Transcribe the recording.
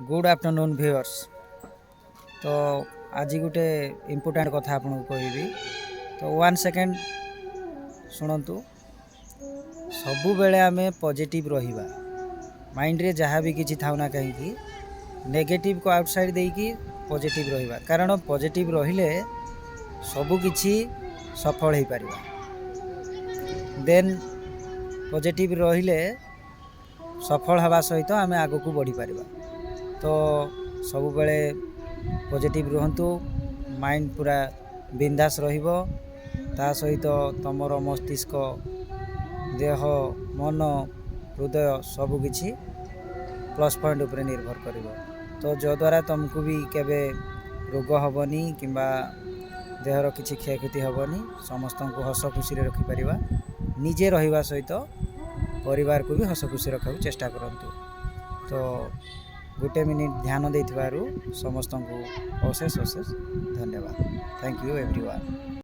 Good afternoon viewers. तो आज गोटे इम्पोर्टाट कथा आपको कहबी। तो 1 सेकेंड शुणु। सबु बेले आमे पॉजिटिव रहिबा, माइंड रे जहाँ भी किसी थाउना कहीं नेगेटिव को आउटसाइड देकी पॉजिटिव रहिबा, कारण पॉजिटिव रहिले सबु किछि सफल हो पारिबा। देन पॉजिटिव रहिले सफल हवा सहित आमे आगो को बढ़ी पारिबा। तो सब बेले पॉजिटिव रुहंतु, माइंड पूरा बिंदास रहिबो। ता सहित तमर मस्तिष्क, देह, मन, हृदय सब किछि प्लस पॉइंट उपरे निर्भर करिवो। तो जो द्वारा तुमको भी केबे रोग हबनी किंबा देहर किछि क्षयक्षति हबनी। समस्त को हस खुशी रे रखि परिबा। निजे रहिबा सहित परिवार को भी हस खुशी रखा चेष्टा करंतु। तो गोटे मिनिट ध्यान देथिबारु समस्त को अशेष अशेष धन्यवाद। Thank you everyone.